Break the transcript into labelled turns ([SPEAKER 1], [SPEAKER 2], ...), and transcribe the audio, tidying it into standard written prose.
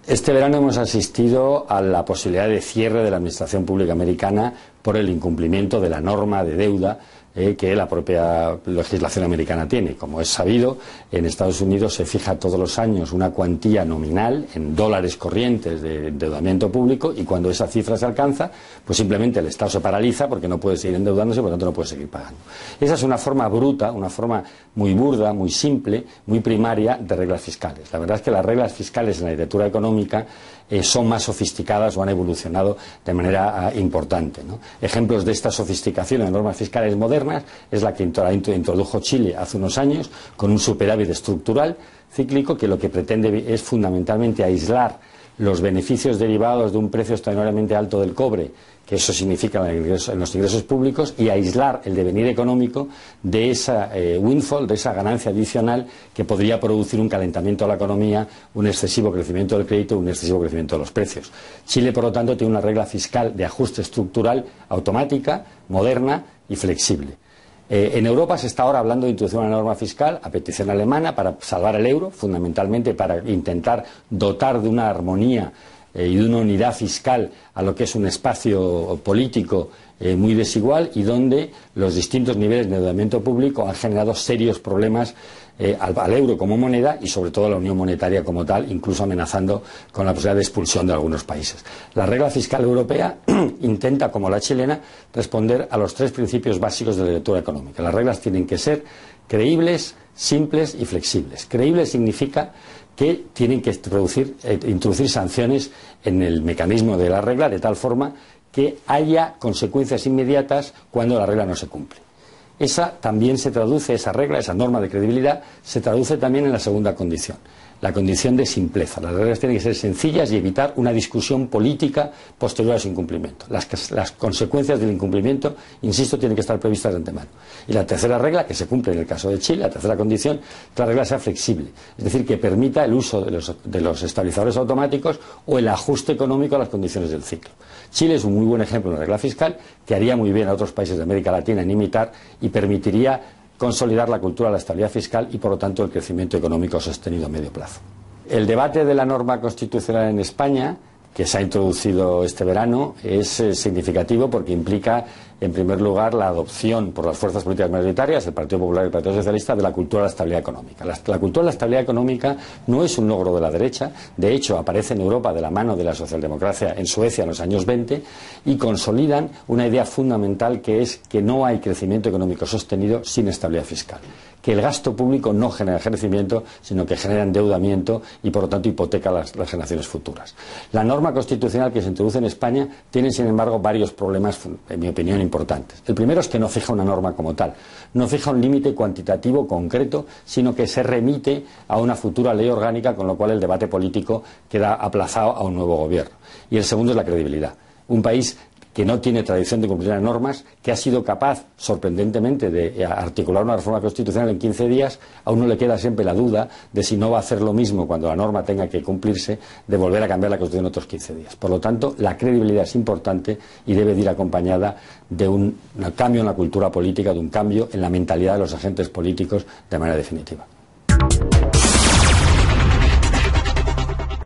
[SPEAKER 1] Este verano hemos asistido a la posibilidad de cierre de la administración pública americana por el incumplimiento de la norma de deuda que la propia legislación americana tiene. Como es sabido, en Estados Unidos se fija todos los años una cuantía nominal en dólares corrientes de endeudamiento público, y cuando esa cifra se alcanza, pues simplemente el Estado se paraliza porque no puede seguir endeudándose y por lo tanto no puede seguir pagando. Esa es una forma bruta, una forma muy burda, muy simple, muy primaria de reglas fiscales. La verdad es que las reglas fiscales en la literatura económica son más sofisticadas o han evolucionado de manera importante, ¿no? Ejemplos de esta sofisticación en normas fiscales modernas es la que introdujo Chile hace unos años con un superávit estructural cíclico que lo que pretende es fundamentalmente aislar los beneficios derivados de un precio extraordinariamente alto del cobre, que eso significa en los ingresos públicos, y aislar el devenir económico de esa windfall, de esa ganancia adicional que podría producir un calentamiento de la economía, un excesivo crecimiento del crédito, un excesivo crecimiento de los precios. Chile, por lo tanto, tiene una regla fiscal de ajuste estructural automática, moderna y flexible. En Europa se está ahora hablando de introducir una norma fiscal a petición alemana para salvar el euro, fundamentalmente para intentar dotar de una armonía y de una unidad fiscal a lo que es un espacio político muy desigual, y donde los distintos niveles de endeudamiento público han generado serios problemas al euro como moneda y sobre todo a la unión monetaria como tal, incluso amenazando con la posibilidad de expulsión de algunos países. La regla fiscal europea intenta, como la chilena, responder a los tres principios básicos de la lectura económica. Las reglas tienen que ser creíbles, simples y flexibles. Creíbles significa que tienen que introducir sanciones en el mecanismo de la regla de tal forma que haya consecuencias inmediatas cuando la regla no se cumple. Esa también se traduce, esa regla, esa norma de credibilidad, se traduce también en la segunda condición, la condición de simpleza. Las reglas tienen que ser sencillas y evitar una discusión política posterior a su incumplimiento. Las consecuencias del incumplimiento, insisto, tienen que estar previstas de antemano. Y la tercera regla, que se cumple en el caso de Chile, la tercera condición, que la regla sea flexible, es decir, que permita el uso de los estabilizadores automáticos o el ajuste económico a las condiciones del ciclo. Chile es un muy buen ejemplo de regla fiscal que haría muy bien a otros países de América Latina en imitar y permitiría consolidar la cultura de la estabilidad fiscal y, por lo tanto, el crecimiento económico sostenido a medio plazo. El debate de la norma constitucional en España, que se ha introducido este verano, es significativo porque implica, en primer lugar, la adopción por las fuerzas políticas mayoritarias, el Partido Popular y el Partido Socialista, de la cultura de la estabilidad económica. La cultura de la estabilidad económica no es un logro de la derecha, de hecho aparece en Europa de la mano de la socialdemocracia en Suecia en los años 20, y consolidan una idea fundamental, que es que no hay crecimiento económico sostenido sin estabilidad fiscal, que el gasto público no genera crecimiento, sino que genera endeudamiento y, por lo tanto, hipoteca las generaciones futuras. La norma constitucional que se introduce en España tiene, sin embargo, varios problemas, en mi opinión, importantes. El primero es que no fija una norma como tal, no fija un límite cuantitativo concreto, sino que se remite a una futura ley orgánica, con lo cual el debate político queda aplazado a un nuevo gobierno. Y el segundo es la credibilidad. Un país que no tiene tradición de cumplir las normas, que ha sido capaz, sorprendentemente, de articular una reforma constitucional en 15 días, a uno le queda siempre la duda de si no va a hacer lo mismo cuando la norma tenga que cumplirse, de volver a cambiar la Constitución en otros 15 días. Por lo tanto, la credibilidad es importante y debe de ir acompañada de un cambio en la cultura política, de un cambio en la mentalidad de los agentes políticos de manera definitiva.